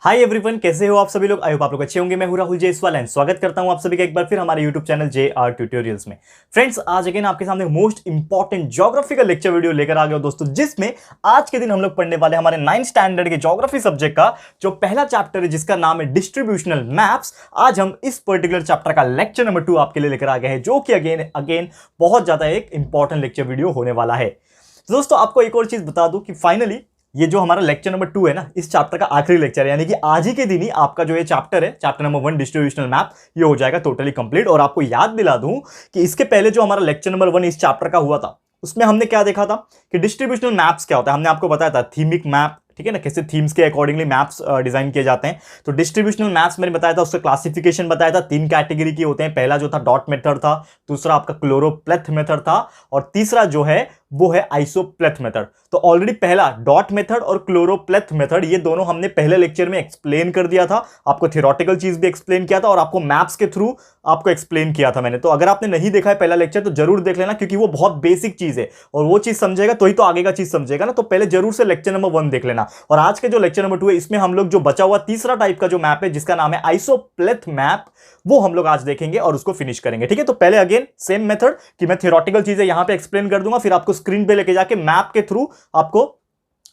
Hi everyone, कैसे हो आप सभी लोग। आई होप आप लोग अच्छे होंगे। मैं हूं राहुल जयसवाल एंड स्वागत करता हूं आप सभी का एक बार फिर हमारे यूट्यूब चैनल JR ट्यूटोरियल्स में। फ्रेंड्स, आज अगेन आपके सामने मोस्ट इंपॉर्टेंट ज्योग्राफी का लेक्चर वीडियो लेकर आ गया दोस्तों, जिसमें आज के दिन हम लोग पढ़ने वाले हमारे 9th स्टैंडर्ड के ज्योग्राफी सब्जेक्ट का जो पहला चैप्टर है जिसका नाम है डिस्ट्रीब्यूशनल मैप्स। आज हम इस पर्टिकुलर चैप्टर का लेक्चर नंबर 2 आपके लिए लेकर आ गए हैं, जो कि अगेन बहुत ज्यादा एक इंपॉर्टेंट लेक्चर वीडियो होने वाला है। तो दोस्तों, आपको एक और चीज बता दूं कि फाइनली ये जो हमारा लेक्चर नंबर 2 है ना, इस चैप्टर का आखिरी लेक्चर है, यानी कि आज ही के दिन ही आपका जो ये चैप्टर है, चैप्टर नंबर 1 डिस्ट्रीब्यूशनल मैप, ये हो जाएगा टोटली कंप्लीट। और आपको याद दिला दूं कि इसके पहले जो हमारा लेक्चर नंबर 1 इस चैप्टर का हुआ था, उसमें हमने क्या देखा था कि डिस्ट्रीब्यूशनल मैप्स क्या होता है। हमने आपको बताया था थीमिक मैप, ठीक है ना, कैसे थीम्स के अकॉर्डिंगली मैप्स डिजाइन किए जाते हैं। तो डिस्ट्रीब्यूशनल मैप्स मैंने बताया था, उसका क्लासिफिकेशन बताया था। 3 कैटेगरी के होते हैं। पहला जो था डॉट मेथड था, दूसरा आपका क्लोरोप्लेथ मेथड था, और तीसरा जो है वो है आइसोप्लेथ मेथड। तो ऑलरेडी पहला डॉट मेथड और क्लोरोप्लेथ मेथड, ये दोनों हमने पहले लेक्चर में एक्सप्लेन कर दिया था। आपको थ्योरेटिकल चीज भी एक्सप्लेन किया था और आपको मैप्स के थ्रू आपको एक्सप्लेन किया था मैंने। तो अगर आपने नहीं देखा है पहला लेक्चर तो जरूर देख लेना, क्योंकि वो बहुत बेसिक चीज है और वो चीज समझेगा तो ही तो आगे का चीज समझेगा ना। तो पहले जरूर से लेक्चर नंबर 1 देख लेना। और आज के जो लेक्चर नंबर 2 है, इसमें हम लोग जो बचा हुआ तीसरा टाइप का जो मैप है, जिसका नाम है आइसोप्लेथ मैप, वो हम लोग आज देखेंगे और उसको फिनिश करेंगे। ठीक है, तो पहले अगेन सेम मेथड कि मैं थ्योरेटिकल चीजें यहां पे एक्सप्लेन कर दूंगा, फिर आपको स्क्रीन पे लेके जाके मैप के थ्रू आपको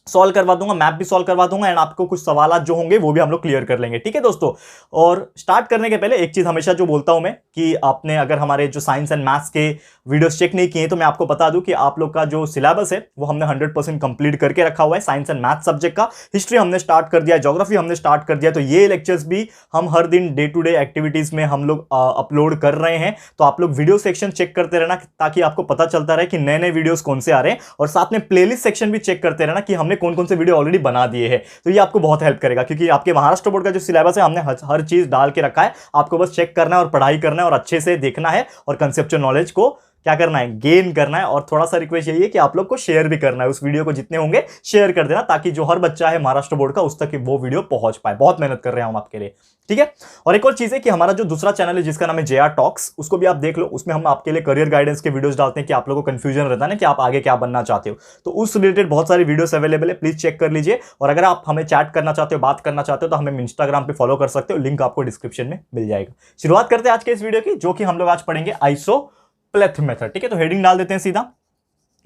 सॉल्व करवा दूंगा, मैप भी सॉल्व करवा दूंगा, एंड आपको कुछ सवाल जो होंगे वो भी हम लोग क्लियर कर लेंगे। ठीक है दोस्तों, और स्टार्ट करने के पहले एक चीज हमेशा जो बोलता हूं मैं कि आपने अगर हमारे जो साइंस एंड मैथ्स के वीडियोस चेक नहीं किए तो मैं आपको बता दूं कि आप लोग का जो सिलेबस है वो हमने 100% कंप्लीट करके रखा हुआ है। साइंस एंड मैथ्स सब्जेक्ट का हिस्ट्री हमने स्टार्ट कर दिया, ज्योग्राफी हमने स्टार्ट कर दिया। तो ये लेक्चर्स भी हम हर दिन डे टू डे एक्टिविटीज में हम लोग अपलोड कर रहे हैं। तो आप लोग वीडियो सेक्शन चेक करते रहना, ताकि आपको पता चलता रहे कि नए नए वीडियोस कौन से आ रहे हैं, और साथ में प्लेलिस्ट सेक्शन भी चेक करते रहना कि हमने कौन कौन से वीडियो ऑलरेडी बना दिए हैं। तो ये आपको बहुत हेल्प करेगा, क्योंकि आपके महाराष्ट्र बोर्ड का जो सिलेबस है हमने हर चीज डाल के रखा है। आपको बस चेक करना है और पढ़ाई करना है और अच्छे से देखना है और कंसेप्चुअल नॉलेज को क्या करना है, गेन करना है। और थोड़ा सा रिक्वेस्ट यही है कि आप लोग को शेयर भी करना है, उस वीडियो को जितने होंगे शेयर कर देना, ताकि जो हर बच्चा है महाराष्ट्र बोर्ड का उस तक वो वीडियो पहुंच पाए। बहुत मेहनत कर रहे हैं हम आपके लिए। ठीक है, और एक और चीज है कि हमारा जो दूसरा चैनल है जिसका नाम है JR टॉक्स, उसको भी आप देख लो। उसमें हम आपके लिए करियर गाइडेंस के वीडियोस डालते हैं कि आप लोगों को कंफ्यूजन रहता है ना कि आप आगे क्या बनना चाहते हो, तो उस रिलेटेड बहुत सारी वीडियोस अवेलेबल है, प्लीज चेक कर लीजिए। और अगर आप हमें चैट करना चाहते हो, बात करना चाहते हो, तो हमें इंस्टाग्राम पे फॉलो कर सकते हो, लिंक आपको डिस्क्रिप्शन में मिल जाएगा। शुरुआत करते हैं आज के इस वीडियो की, जो कि हम लोग आज पढ़ेंगे आइसोप्लेथ मेथड। ठीक है, तो हेडिंग डाल देते हैं सीधा,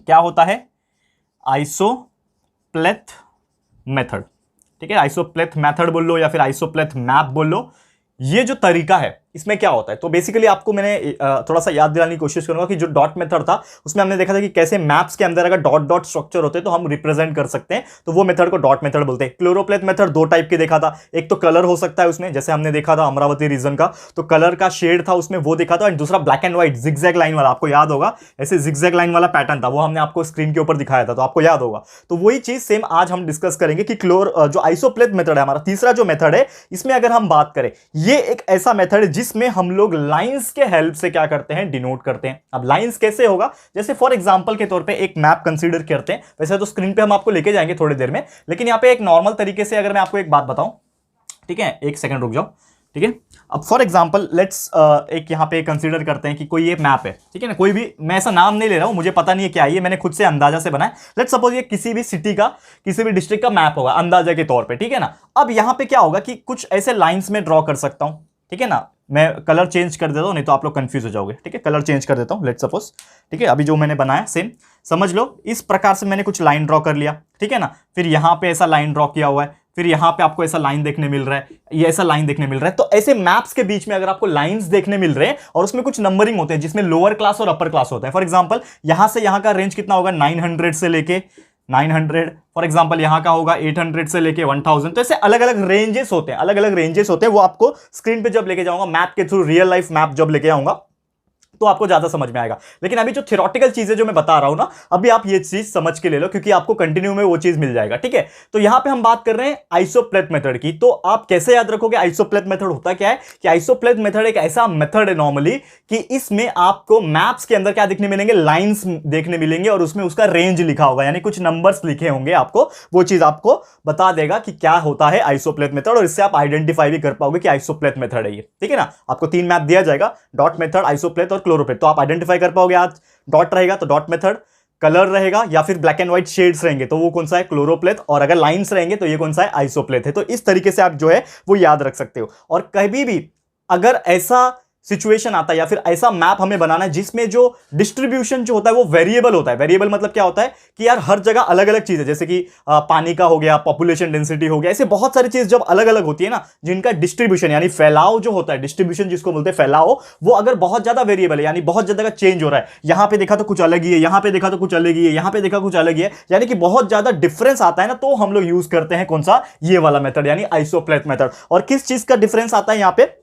क्या होता है आइसोप्लेथ मेथड। ठीक है, आइसोप्लेथ मेथड बोल लो या फिर आइसोप्लेथ मैप बोल लो, ये जो तरीका है इसमें क्या होता है। तो बेसिकली आपको मैंने थोड़ा सा याद दिलाने की कोशिश करूंगा कि जो डॉट मेथड था उसमें हमने देखा था कि कैसे मैप्स के अंदर अगर डॉट डॉट स्ट्रक्चर होते हैं तो हम रिप्रेजेंट कर सकते हैं, तो वो मेथड को डॉट मेथड बोलते हैं। क्लोरोप्लेथ मेथड 2 टाइप के देखा था, एक तो कलर हो सकता है उसमें, जैसे हमने देखा था अमरावती रीजन का, तो कलर का शेड था उसमें, वो देखा था। एंड दूसरा black and white zigzag line वाला, आपको याद होगा ऐसे जिगजैग लाइन वाला पैटर्न था, वो हमने आपको स्क्रीन के ऊपर दिखाया था, तो आपको याद होगा। तो वही चीज सेम आज हम डिस्कस करेंगे कि जो आइसोप्लेथ मेथड है, हमारा तीसरा जो मेथड है, इसमें अगर हम बात करें, ये एक ऐसा मेथड है जिसमें हम लोग लाइंस के हेल्प से क्या करते हैं, डिनोट करते हैं। अब लाइंस कैसे होगा, जैसे फॉर एग्जांपल के तौर पे एक मैप कंसीडर करते हैं। वैसे तो स्क्रीन पे हम आपको लेके जाएंगे थोड़ी देर में, लेकिन यहां पे एक नॉर्मल तरीके से अगर मैं आपको एक बात बताऊं, ठीक है, एक सेकंड रुक जाओ। ठीक है, अब फॉर एग्जांपल लेट्स एक यहां पे कंसीडर करते हैं कि कोई ये मैप है, ठीक है ना, कोई भी, मैं ऐसा नाम नहीं ले रहा हूं, मुझे पता नहीं है क्या है ये, मैंने खुद से अंदाजा से बनाया। लेट्स सपोज ये किसी भी सिटी का, किसी भी डिस्ट्रिक्ट का मैप होगा अंदाजा के तौर पे, ठीक है ना। अब यहां पे क्या होगा कि कुछ ऐसे लाइंस में ड्रॉ कर सकता हूं, ठीक है ना। मैं कलर चेंज कर देता हूं, नहीं तो आप लोग कंफ्यूज हो जाओगे। ठीक है, कलर चेंज कर देता हूं, लेट्स सपोज, ठीक है, अभी जो मैंने बनाया सेम समझ लो, इस प्रकार से मैंने कुछ लाइन ड्रॉ कर लिया, ठीक है ना। फिर यहां पे ऐसा लाइन ड्रॉ किया हुआ है, फिर यहां पे आपको ऐसा लाइन देखने मिल रहा है, ये ऐसा लाइन देखने मिल रहा है। तो ऐसे मैप्स के बीच में अगर आपको लाइंस देखने मिल रहे हैं और उसमें कुछ नंबरिंग होते हैं जिसमें लोअर क्लास और अपर क्लास होता है। फॉर एग्जांपल यहां से यहां का रेंज कितना होगा, 900 से लेके 900, फॉर एग्जांपल यहां का होगा 800 से लेके 1000। तो ऐसे अलग अलग रेंजेस होते हैं, अलग अलग रेंजेस होते हैं। वो आपको स्क्रीन पे जब लेके जाऊंगा मैप के थ्रू, रियल लाइफ मैप जब लेके आऊंगा, तो आपको ज्यादा समझ में आएगा। लेकिन अभी जो थ्योरेटिकल चीजें जो मैं बता रहा हूं ना, अभी आप ये चीज समझ के ले लो, क्योंकि आपको कंटिन्यू में वो चीज मिल जाएगा। ठीक है, तो यहां पे हम बात कर रहे हैं आइसोप्लेथ मेथड की। तो आप कैसे याद रखोगे आइसोप्लेथ मेथड होता क्या है, कि आइसोप्लेथ मेथड एक ऐसा मेथड है नॉर्मली कि इसमें आपको मैप्स के अंदर क्या देखने मिलेंगे, लाइंस देखने मिलेंगे, और उसमें उसका रेंज लिखा होगा, यानी कुछ नंबर्स लिखे होंगे। आपको वो चीज आपको बता देगा कि क्या होता है आइसोप्लेथ मेथड, और इससे आप आइडेंटिफाई भी कर पाओगे कि आइसोप्लेथ मेथड है ये। ठीक है ना, आपको 3 मैप दिया जाएगा, डॉट मेथड, आइसोप्लेथ और क्लोरोप्लेथ, तो आप आइडेंटिफाई कर पाओगे। आज डॉट रहेगा तो डॉट मेथड, कलर रहेगा या फिर ब्लैक एंड व्हाइट शेड्स रहेंगे तो वो कौन सा है, क्लोरोप्लेथ, और अगर लाइंस रहेंगे तो ये कौन सा है, आइसोप्लेथ है। तो इस तरीके से आप जो है वो याद रख सकते हो। और कभी भी अगर ऐसा सिचुएशन आता है या फिर ऐसा मैप हमें बनाना है जिसमें जो डिस्ट्रीब्यूशन जो होता है वो वेरिएबल होता है, वेरिएबल मतलब क्या होता है कि यार हर जगह अलग अलग चीज है, जैसे कि पानी का हो गया, पॉपुलेशन डेंसिटी हो गया, ऐसे बहुत सारी चीज जब अलग अलग होती है ना, जिनका डिस्ट्रीब्यूशन यानी फैलाव जो होता है, डिस्ट्रीब्यूशन जिसको बोलते हैं फैलाव, वो अगर बहुत ज्यादा वेरिएबल है यानी बहुत ज्यादा चेंज हो रहा है, यहां पे देखा तो कुछ अलग ही है, यहां पे देखा तो कुछ अलग ही है, यहां पे देखा कुछ अलग ही है, यानी कि बहुत ज्यादा डिफरेंस आता है ना, तो हम लोग यूज करते हैं कौन सा, ये वाला मेथड यानी आइसोप्लेथ मेथड। और किस चीज का डिफरेंस आता है यहां पे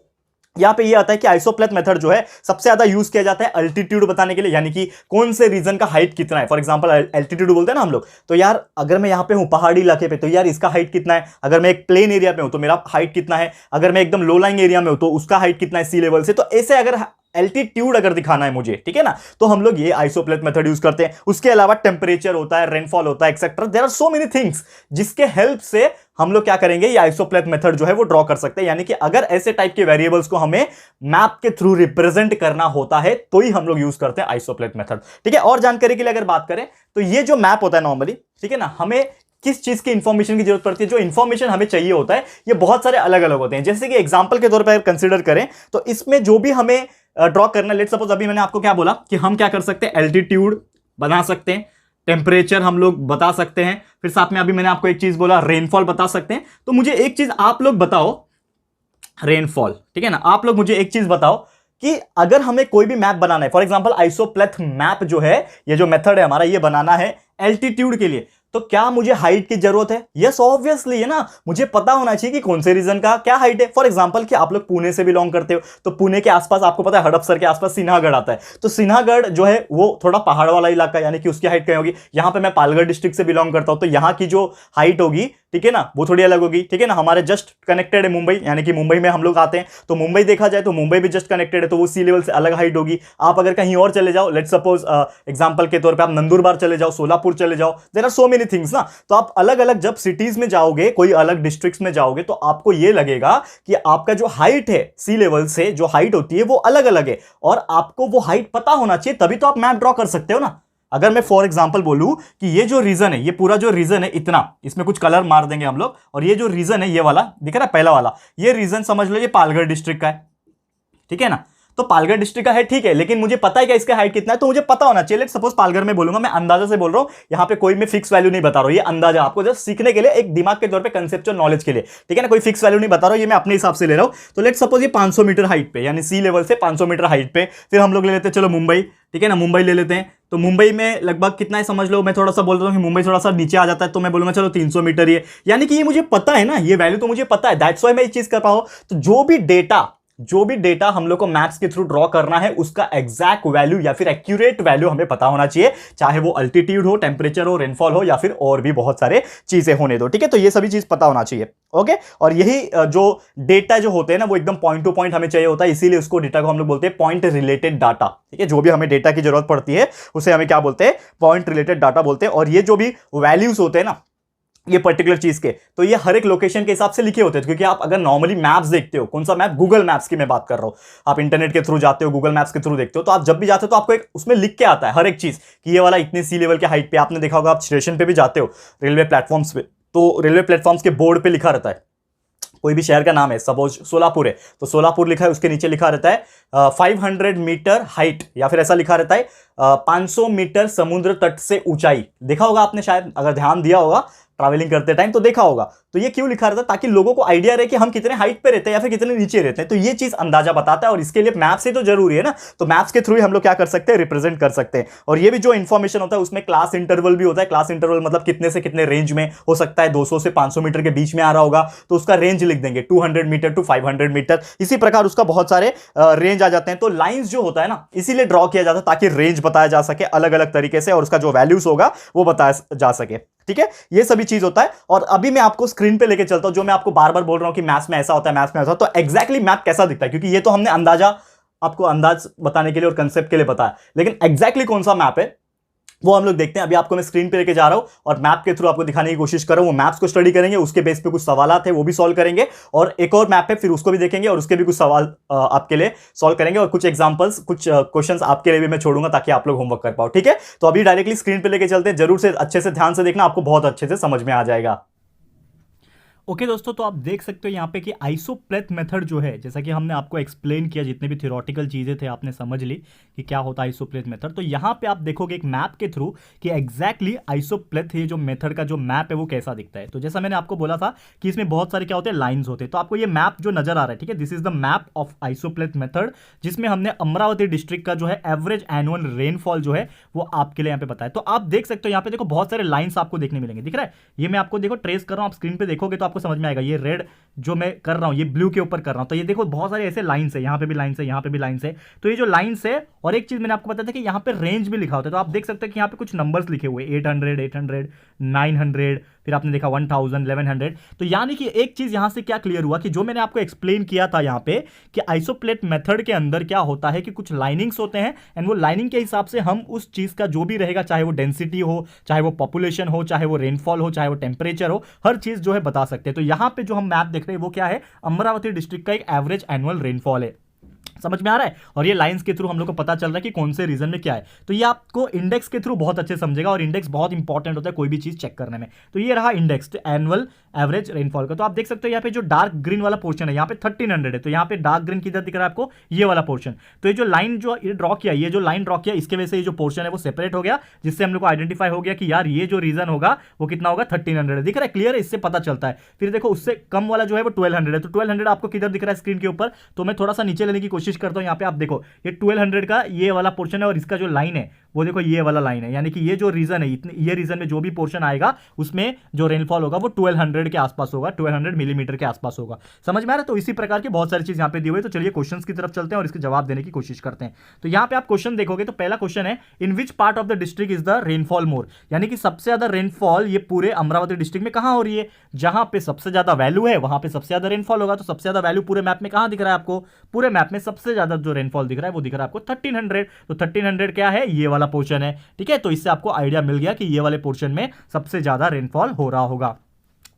ये आता है कि आइसोप्लेथ मेथड जो है सबसे ज्यादा यूज किया जाता है अल्टीट्यूड बताने के लिए, यानी कि कौन से रीजन का हाइट कितना है। फॉर एग्जांपल एल्टीट्यूड बोलते हैं ना हम लोग, तो यार अगर मैं यहां पे हूं पहाड़ी इलाके पे तो यार इसका हाइट कितना है, अगर मैं एक प्लेन एरिया पे हूं तो मेरा हाइट कितना है, अगर मैं एकदम लो लाइंग एरिया में हूं तो उसका हाइट कितना है सी लेवल से। तो ऐसे अगर एल्टीट्यूड अगर दिखाना है मुझे, ठीक है ना, तो हम लोग ये आइसोप्लेथ मेथड यूज करते हैं। उसके अलावा टेम्परेचर होता है, रेनफॉल होता है, etcetera, there are so many things जिसके हेल्प से हम लोग क्या करेंगे, ये आइसोप्लेथ मेथड जो है वो ड्रॉ कर सकते हैं। यानी कि अगर ऐसे टाइप के वेरिएबल्स को हमें मैप के थ्रू रिप्रेजेंट करना होता है तो ही हम लोग यूज करते हैं आइसोप्लेथ मेथड, ठीक है। और जानकारी के लिए अगर बात करें तो ये जो मैप होता है नॉर्मली, ठीक है ना, हमें किस चीज की इंफॉर्मेशन की जरूरत पड़ती है, जो इंफॉर्मेशन हमें चाहिए होता है ये बहुत सारे अलग अलग होते हैं। जैसे कि एग्जांपल के तौर पर कंसीडर करें तो इसमें जो भी हमें ड्रॉ करना, लेट सपोज अभी मैंने आपको क्या बोला कि हम क्या कर सकते हैं, एल्टीट्यूड बना सकते हैं, टेम्परेचर हम लोग बता सकते हैं, फिर साथ में अभी मैंने आपको एक चीज बोला रेनफॉल बता सकते हैं। तो मुझे एक चीज आप लोग बताओ, रेनफॉल, ठीक है ना, आप लोग मुझे एक चीज बताओ कि अगर हमें कोई भी मैप बनाना है, फॉर एग्जांपल आइसोप्लेथ मैप जो है, ये जो मेथड है हमारा, ये बनाना है एल्टीट्यूड के लिए, तो क्या मुझे हाइट की जरूरत है? यस ऑब्वियसली, है ना, मुझे पता होना चाहिए कि कौन से रीजन का क्या हाइट है। फॉर एग्जांपल कि आप लोग पुणे से बिलोंग करते हो तो पुणे के आसपास आपको पता है हड़पसर के आसपास सिन्हागढ़ आता है, तो सिन्हागढ़ जो है वो थोड़ा पहाड़ वाला इलाका, यानी कि उसकी हाइट कहीं होगी। यहां पे मैं पालगढ़ डिस्ट्रिक्ट से बिलोंग करता हूं तो यहां की जो हाइट होगी, ठीक है ना, वो थोड़ी अलग होगी, ठीक है ना। हमारे जस्ट कनेक्टेड है मुंबई, यानी कि मुंबई में हम लोग आते हैं, तो मुंबई देखा जाए तो मुंबई भी जस्ट कनेक्टेड है, तो वो सी लेवल से अलग हाइट होगी। आप अगर कहीं और चले जाओ, लेट सपोज एग्जांपल के तौर पे आप नंदुरबार चले जाओ, सोलापुर चले जाओ, there are so many things ना। तो आप अलग अलग जब सिटीज में जाओगे, कोई अलग डिस्ट्रिक्ट्स में जाओगे, तो आपको ये लगेगा कि आपका जो हाइट है सी लेवल से, जो हाइट होती है वो अलग अलग है, और आपको वो हाइट पता होना चाहिए, तभी तो आप मैप ड्रॉ कर सकते हो ना। अगर मैं फॉर एग्जांपल बोलूं कि ये जो रीजन है, ये पूरा जो रीजन है इतना, इसमें कुछ कलर मार देंगे हम लोग, और ये जो रीजन है ये वाला दिख रहा है पहला वाला, ये रीजन समझ लो ये पालगढ़ डिस्ट्रिक्ट का है, ठीक है ना। तो पालगढ़ डिस्ट्रिक्ट का है, ठीक है, लेकिन मुझे पता है कि इसका हाइट कितना है, तो मुझे पता होना चाहिए। लेट सपोज पालगढ़ में बोलूंगा, मैं अंदाजा से बोल रहा हूं, यहां पे कोई मैं फिक्स वैल्यू नहीं बता रहा हूं, ये अंदाजा आपको जस्ट सीखने के लिए, एक दिमाग के तौर पे, कंसेप्चुअल नॉलेज के लिए, ठीक है ना, कोई फिक्स वैल्यू नहीं बता रहा हूं, ये मैं अपने हिसाब से ले रहा हूं। तो लेट सपोज ये 500 मीटर हाइट पे, यानी सी लेवल से 500 मीटर हाइट पे, फिर हम लोग ले लेते हैं, चलो मुंबई, ठीक है ना, मुंबई ले लेते हैं। तो मुंबई में लगभग कितना है समझ लो, मैं थोड़ा सा बोल रहा हूं कि मुंबई थोड़ा सा नीचे आ जाता है, तो मैं बोलूंगा चलो 300 मीटर ये, यानी कि ये मुझे पता है ना, ये वैल्यू तो मुझे पता है, दैट्स व्हाई मैं ये चीज कर पाऊं। तो जो भी डेटा हम लोग को मैप्स के थ्रू ड्रॉ करना है, उसका एग्जैक्ट वैल्यू या फिर एक्यूरेट वैल्यू हमें पता होना चाहिए, चाहे वो अल्टीट्यूड हो, टेम्परेचर हो, रेनफॉल हो, या फिर और भी बहुत सारे चीजें होने दो, ठीक है। तो ये सभी चीज पता होना चाहिए, ओके। और यही जो डेटा जो होते हैं ना, वो एकदम पॉइंट टू पॉइंट हमें चाहिए होता है, इसीलिए उसको डेटा को हम लोग बोलते हैं पॉइंट रिलेटेड डाटा, ठीक है। जो भी हमें डेटा की जरूरत पड़ती है उसे हमें क्या बोलते हैं, पॉइंट रिलेटेड डाटा बोलते हैं। और ये जो भी वैल्यूज होते हैं ना, ये पर्टिकुलर चीज के, तो ये हर एक लोकेशन के हिसाब से लिखे होते हैं, क्योंकि आप अगर नॉर्मली मैप्स देखते हो, कौन सा मैप, गूगल मैप्स की मैं बात कर रहा हूं, आप इंटरनेट के थ्रू जाते हो, गूगल मैप्स के थ्रू देखते हो, तो आप जब भी जाते हो तो आपको एक उसमें लिख के आता है हर एक चीज कि ये वाला इतने सी लेवल के हाइट पे। आपने देखा होगा, आप स्टेशन पे भी जाते हो, रेलवे प्लेटफॉर्म्स पे, तो रेलवे प्लेटफॉर्म्स के बोर्ड पे लिखा रहता है, कोई भी शहर का नाम है, सपोज सोलापुर है तो सोलापुर लिखा है, उसके नीचे लिखा रहता है 500 मीटर हाइट, या फिर ऐसा लिखा रहता है 500 मीटर समुद्र तट से ऊंचाई। देखा होगा आपने, शायद अगर ध्यान दिया होगा ट्रैवलिंग करते टाइम तो देखा होगा। तो ये क्यों लिखा रहता है, ताकि लोगों को आइडिया रहे कि हम कितने हाइट पे रहते हैं या फिर कितने नीचे रहते हैं। तो ये चीज अंदाजा बताता है, और इसके लिए मैप्स ही तो जरूरी है ना, तो मैप्स के थ्रू ही हम लोग क्या कर सकते हैं, रिप्रेजेंट कर सकते हैं। और ये भी जो इन्फॉर्मेशन होता है उसमें क्लास इंटरवल भी होता है। क्लास इंटरवल मतलब कितने से कितने रेंज में हो सकता है, 200 से 500 मीटर के बीच में आ रहा होगा तो उसका रेंज लिख देंगे, 200 मीटर टू 500 मीटर, इसी प्रकार उसका बहुत सारे रेंज आ जाते हैं। तो लाइंस जो होता है ना, इसीलिए ड्रॉ किया जाता है ताकि रेंज बताया जा सके अलग अलग तरीके से, और उसका जो वैल्यूज होगा वो बताया जा सके, ठीक है। ये सभी चीज होता है। और अभी मैं आपको स्क्रीन पे लेके चलता हूं, जो मैं आपको बार बार बोल रहा हूं कि मैथ्स में ऐसा होता है, मैथ्स में ऐसा, तो एग्जैक्टली मैप कैसा दिखता है, क्योंकि ये तो हमने अंदाजा, आपको अंदाज बताने के लिए और कंसेप्ट के लिए बताया, लेकिन एग्जैक्टली कौन सा मैप है वो हम लोग देखते हैं। अभी आपको मैं स्क्रीन पे लेके जा रहा हूं और मैप के थ्रू आपको दिखाने की कोशिश कर रहा हूं। वो मैप्स को स्टडी करेंगे, उसके बेस पे कुछ सवालात है वो भी सॉल्व करेंगे, और एक और मैप है फिर उसको भी देखेंगे और उसके भी कुछ सवाल आपके लिए सॉल्व करेंगे, और कुछ एग्जांपल्स, कुछ क्वेश्चंस आपके लिए भी मैं छोड़ूंगा ताकि आप लोग होमवर्क कर पाओ। ठीक है, तो अभी डायरेक्टली स्क्रीन पे लेके चलते हैं। जरूर से अच्छे से ध्यान से देखना, आपको बहुत अच्छे से समझ में आ जाएगा। ओके दोस्तों, तो आप देख सकते हो यहाँ पे कि आइसोप्लेथ मेथड जो है, जैसा कि हमने आपको एक्सप्लेन किया, जितने भी थ्योरेटिकल चीज़ें थे आपने समझ ली कि क्या होता है आइसोप्लेथ मेथड। तो यहाँ पे आप देखोगे एक मैप के थ्रू कि एग्जैक्टली आइसोप्लेथ ये जो मेथड का जो मैप है वो कैसा दिखता है। तो जैसा मैंने आपको बोला था कि इसमें बहुत सारे क्या होते हैं, लाइन्स होते हैं। तो आपको ये मैप जो नजर आ रहा है, ठीक है, this is the map of isopleth method, जिसमें हमने अमरावती डिस्ट्रिक्ट का जो है एवरेज एनुअल रेनफॉल जो है वो आपके लिए यहाँ पे बताया। तो आप देख सकते हो यहाँ पे देखो बहुत सारे लाइन्स आपको देखने मिलेंगे, दिख रहा है, ये मैं आपको देखो ट्रेस कर रहा हूँ, आप स्क्रीन पे देखोगे तो आपको समझ में आएगा। ये रेड जो मैं कर रहा हूं ये ब्लू के ऊपर कर रहा हूं, तो ये देखो बहुत सारे ऐसे लाइंस है, यहां पे भी लाइंस है, यहां पे भी लाइंस है। तो ये जो लाइंस है, और एक चीज मैंने आपको बताया था कि यहां पे रेंज भी लिखा होता है। तो आप देख सकते हैं कि यहां पे कुछ नंबर्स लिखे हुए 800 800 900, फिर आपने देखा 1000 1100। तो यानी कि एक चीज यहां से क्या क्लियर हुआ कि जो मैंने आपको एक्सप्लेन किया था यहां पे कि आइसोप्लेथ मेथड के अंदर क्या होता है कि कुछ लाइनिंग्स होते हैं, एंड वो लाइनिंग के हिसाब से हम उस चीज का जो भी रहेगा, चाहे वो डेंसिटी हो, चाहे वो पॉपुलेशन हो, चाहे वो रेनफॉल हो, चाहे वो टेम्परेचर हो, हर चीज जो है बता सकते हैं। तो यहां पे जो हम मैप देख रहे हैं वो क्या है, अमरावती डिस्ट्रिक्ट का एक एवरेज एनुअल रेनफॉल है। समझ में आ रहा है, और ये लाइंस के थ्रू हम लोग को पता चल रहा है कि कौन से रीजन में क्या है। तो ये आपको इंडेक्स के थ्रू बहुत अच्छे समझेगा, और इंडेक्स बहुत इंपॉर्टेंट होता है कोई भी चीज चेक करने में। तो ये रहा इंडेक्स एनुअल एवरेज रेनफॉल का। तो आप देख सकते हो यहाँ पे जो डार्क ग्रीन वाला पोर्शन है, यहाँ पे 1300 है, तो यहाँ पे डार्क ग्रीन किधर दिख रहा है आपको, ये वाला पोर्शन। तो ये जो लाइन जो ड्रॉ किया, ये जो लाइन ड्रॉ किया, इसके वजह से ये जो पोर्शन है वो सेपरेट हो गया, जिससे हम लोग को आइडेंटिफाई हो गया कि यार ये जो रीजन होगा वो कितना होगा, 1300 दिख रहा है, क्लियर है, इससे पता चलता है। फिर देखो उससे कम वाला जो है वो 1200 है, तो 1200 आपको किधर दिख रहा है स्क्रीन के ऊपर। तो मैं थोड़ा सा नीचे लेने की कोशिश करता हूँ, यहाँ पे आप देखो ये 1200 का ये वाला पोर्शन है, और इसका जो लाइन है वो देखो ये वाला लाइन है, यानी कि ये जो रीजन है, ये रीजन में जो भी पोर्शन आएगा उसमें जो रेनफॉल होगा वो 1200 के आसपास होगा, 1200 मिलीमीटर के आसपास होगा। समझ में आ रहा है। तो इसी प्रकार की बहुत सारी चीज यहां पे दी हुई है। तो चलिए क्वेश्चंस की तरफ चलते हैं और इसके जवाब देने की कोशिश करते हैं। तो यहां पे आप क्वेश्चन देखोगे तो पहला क्वेश्चन है, in which part of the district is the rainfall more, यानी कि सबसे ज्यादा रेनफॉल ये पूरे अमरावती डिस्ट्रिक्ट में कहां हो रही है, जहां पे सबसे ज्यादा वैल्यू है वहां पे सबसे ज्यादा रेनफॉल होगा। तो सबसे ज्यादा वैल्यू पूरे मैप में कहां दिख रहा है आपको, पूरे मैप में सबसे ज्यादा जो रेनफॉल दिख रहा है वो दिख रहा है आपको 1300। तो 1300 क्या है, ये वाला पोर्शन है, ठीक है। तो इससे आपको आइडिया मिल गया कि ये वाले पोर्शन में सबसे ज्यादा रेनफॉल हो रहा होगा,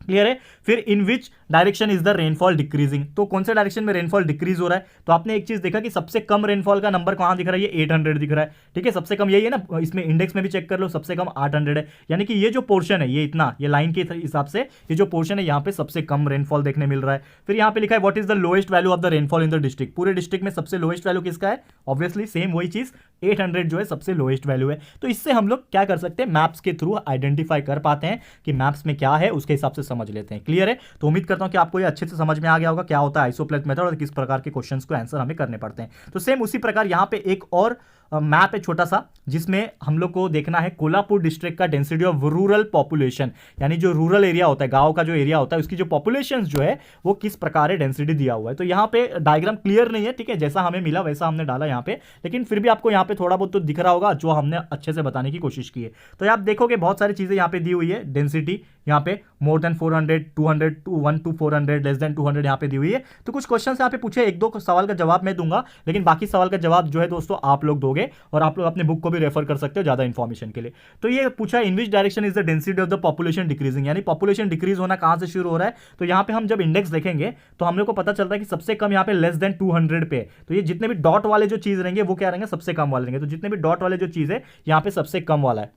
क्लियर है। फिर in which direction is the rainfall decreasing, तो कौन से डायरेक्शन में रेनफॉल डिक्रीज हो रहा है। तो आपने एक चीज देखा कि सबसे कम रेनफॉल का नंबर कहां दिख रहा है, ये 800 दिख रहा है, ठीक है, सबसे कम यही है ना, इसमें इंडेक्स में भी चेक कर लो, सबसे कम 800 है, यानी कि ये जो पोर्शन है ये इतना, ये लाइन के हिसाब से ये जो पोर्शन है यहाँ पे सबसे कम रेनफॉल देखने मिल रहा है। फिर यहाँ पे लिखा है what is the lowest value of the rainfall in the district, पूरे डिस्ट्रिक्ट में सबसे लोएस्ट वैल्यू किसका है, ऑब्वियसली सेम वही चीज 800 जो है सबसे लोएस्ट वैल्यू है। तो इससे हम लोग क्या कर सकते हैं, मैप्स के थ्रू आइडेंटिफाई कर पाते हैं कि मैप्स में क्या है, उसके हिसाब से समझ लेते हैं, क्लियर है। तो उम्मीद करता हूं कि आपको ये अच्छे से समझ में आ गया होगा क्या होता है आइसोप्लेथ मेथड और किस प्रकार के क्वेश्चंस को आंसर हमें करने पड़ते हैं। तो सेम उसी प्रकार यहां पे एक और मैप है छोटा सा, जिसमें हम लोग को देखना है कोल्हापुर डिस्ट्रिक्ट का डेंसिटी ऑफ रूरल पॉपुलेशन, यानी जो रूरल एरिया होता है, गांव का जो एरिया होता है, उसकी जो पॉपुलेशन जो है वो किस प्रकार है डेंसिटी दिया हुआ है। तो यहाँ पे डायग्राम क्लियर नहीं है, ठीक है, जैसा हमें मिला वैसा हमने डाला यहाँ पे, लेकिन फिर भी आपको यहाँ पे थोड़ा बहुत तो दिख रहा होगा जो हमने अच्छे से बताने की कोशिश की है। तो आप देखोगे बहुत सारी चीजें यहाँ पे दी हुई है, डेंसिटी यहाँ पे more than 400 200 1 to 400 less than 200 यहाँ पे दी हुई है। तो कुछ क्वेश्चन यहाँ पे पूछे, एक दो सवाल का जवाब मैं दूंगा, लेकिन बाकी सवाल का जवाब जो है दोस्तों आप लोग दोगे, और आप लोग अपने बुक को भी रेफर कर सकते हो ज्यादा इंफॉर्मेशन के लिए। तो ये पूछा in which direction is the density of the population decreasing, यानी पॉपुलेशन डिक्रीज होना कहां से शुरू हो रहा है। तो यहाँ पे हम जब इंडेक्स देखेंगे तो हम लोग को पता चलता है कि सबसे कम यहाँ पे लेस देन 200 पे, तो ये जितने भी डॉट वाले जो चीज रहेंगे वो क्या रहेंगे, सबसे कम वाले रहेंगे। तो जितने भी डॉट वाले जो चीज है यहाँ पे सबसे कम वाला है,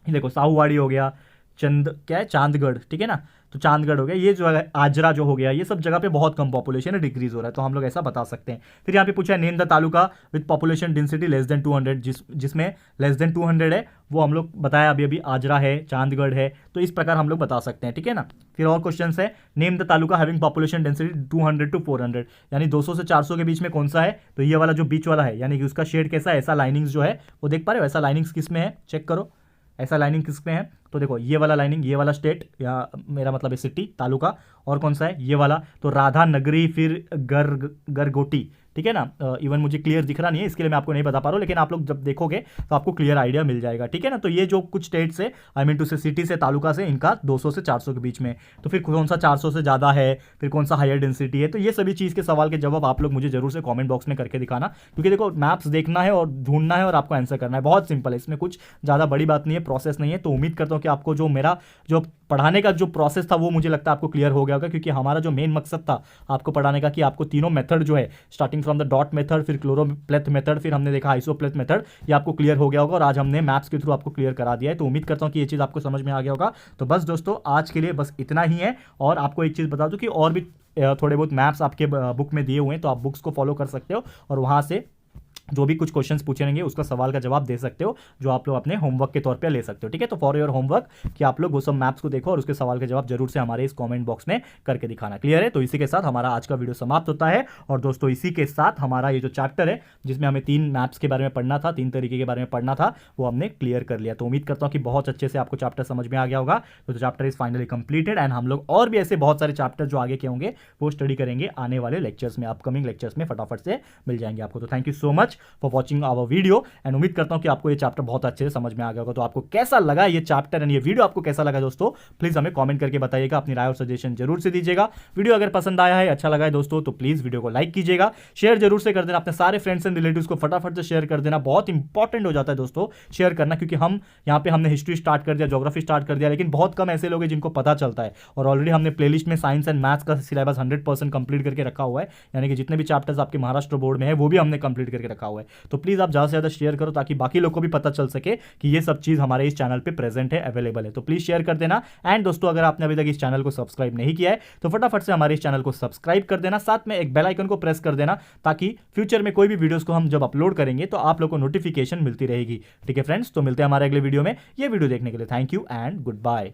देखो साहूवाड़ी हो गया, क्या है, चांदगढ़, ठीक है ना, तो चांदगढ़ हो गया, ये जो है आजरा जो हो गया, ये सब जगह पे बहुत कम पॉपुलेशन है, डिक्रीज हो रहा है, तो हम लोग ऐसा बता सकते हैं। फिर यहाँ पे पूछा है name the taluka with population density less than 200, जिसमें लेस देन 200 है वो हम लोग बताया अभी अभी, आजरा है, चांदगढ़ है, तो इस प्रकार हम लोग बता सकते हैं, ठीक है ना। फिर और क्वेश्चन है, name the taluka having population density 200 to 400, यानी 200 से 400 के बीच में कौन सा है, तो ये वाला जो बीच वाला है, यानी कि उसका शेड कैसा है, ऐसा लाइनिंग्स जो है वो देख पा रहे हो, ऐसा लाइनिंग्स किस में है, चेक करो, ऐसा लाइनिंग किस में है, तो देखो ये वाला लाइनिंग, ये वाला स्टेट या मेरा मतलब है सिटी, तालुका, और कौन सा है ये वाला, तो राधा नगरी, फिर गरगोटी, ठीक है ना। इवन मुझे क्लियर दिख रहा नहीं है, इसके लिए मैं आपको नहीं बता पा रहा हूँ, लेकिन आप लोग जब देखोगे तो आपको क्लियर आइडिया मिल जाएगा, ठीक है ना। तो ये जो कुछ स्टेट से, आई मीन टू से सिटी से, तालुका से, इनका 200 से 400 के बीच में, तो फिर कौन सा 400 से ज़्यादा है, फिर कौन सा हायर डेंसिटी है, तो ये सभी चीज़ के सवाल के जवाब आप लोग मुझे जरूर से कॉमेंट बॉक्स में करके दिखाना, क्योंकि देखो मैप्स देखना है और ढूंढना है और आपको आंसर करना है, बहुत सिंपल है, इसमें कुछ ज़्यादा बड़ी बात नहीं है, प्रोसेस नहीं है। तो उम्मीद करता हूँ कि आपको जो मेरा जो पढ़ाने का जो प्रोसेस था वो मुझे लगता है आपको क्लियर हो गया होगा, क्योंकि हमारा जो मेन मकसद था आपको पढ़ाने का कि आपको तीनों मेथड जो है, starting from the dot method, फिर क्लोरोप्लेथ मेथड, फिर हमने देखा आइसोप्लेथ मेथड, ये आपको क्लियर हो गया होगा और आज हमने मैप्स के थ्रू आपको क्लियर करा दिया है। तो उम्मीद करता हूँ कि ये चीज़ आपको समझ में आ गया होगा। तो बस दोस्तों आज के लिए बस इतना ही है, और आपको एक चीज़ बता दूँ कि और भी थोड़े बहुत मैप्स आपके बुक में दिए हुए हैं, तो आप बुक्स को फॉलो कर सकते हो और वहाँ से जो भी कुछ क्वेश्चंस पूछे रहेंगे उसका सवाल का जवाब दे सकते हो, जो आप लोग अपने होमवर्क के तौर पे ले सकते हो, ठीक है। तो फॉर योर होमवर्क कि आप लोग वो सब मैप्स को देखो और उसके सवाल के जवाब जरूर से हमारे इस कमेंट बॉक्स में करके दिखाना। क्लियर है? तो इसी के साथ हमारा आज का वीडियो समाप्त होता है। और दोस्तों इसी के साथ हमारा ये जो चैप्टर है जिसमें हमें 3 मैप्स के बारे में पढ़ना था, 3 तरीके के बारे में पढ़ना था, वो हमने क्लियर कर लिया। तो उम्मीद करता हूँ कि बहुत अच्छे से आपको चैप्टर समझ में आ गया होगा। तो chapter is finally completed and हम लोग और भी ऐसे बहुत सारे चैप्टर जो आगे के होंगे वो स्टडी करेंगे आने वाले लेक्चर्स में, अपकमिंग लेक्चर्स में फटाफट से मिल जाएंगे आपको। तो thank you so much for watching our video and उम्मीद करता हूं कि आपको ये चैप्टर बहुत अच्छे से समझ में आ गया होगा। तो आपको कैसा लगा ये चैप्टर एंड ये वीडियो आपको कैसा लगा दोस्तों, प्लीज हमें कमेंट करके बताइएगा, अपनी राय और सजेशन जरूर से दीजिएगा। वीडियो अगर पसंद आया है, अच्छा लगा है दोस्तों, तो प्लीज वीडियो को लाइक कीजिएगा, शेयर जरूर से कर देना, अपने सारे फ्रेंड्स एंड रिलेटिव्स को फटाफट से शेयर कर देना। बहुत इंपॉर्टेंट हो जाता है दोस्तों शेयर करना, क्योंकि हम यहाँ पे हमने हिस्ट्री स्टार्ट कर दिया, ज्योग्राफी स्टार्ट कर दिया, लेकिन बहुत कम ऐसे लोग हैं जिनको पता चलता है। और ऑलरेडी हमने प्लेलिस्ट में साइंस एंड मैथ्स का सिलेबस 100% कंप्लीट करके रखा हुआ है, यानी कि जितने भी चैप्टर्स आपके महाराष्ट्र बोर्ड में है वो भी हमने कंप्लीट करके रखा हुआ है। तो प्लीज आप ज्यादा से ज्यादा शेयर करो ताकि बाकी लोग को भी पता चल सके कि ये सब चीज हमारे इस चैनल पे प्रेजेंट है, अवेलेबल है। तो प्लीज शेयर कर देना। एंड दोस्तों अगर आपने अभी तक इस चैनल को सब्सक्राइब नहीं किया है तो फटाफट से हमारे इस चैनल को सब्सक्राइब कर देना, साथ में एक बेल आइकन को प्रेस कर देना, ताकि फ्यूचर में कोई भी वीडियोस को हम जब अपलोड करेंगे तो आप लोग को नोटिफिकेशन मिलती रहेगी। ठीक है फ्रेंड्स, तो मिलते हैं हमारे अगले वीडियो में। ये वीडियो देखने के लिए thank you and good bye.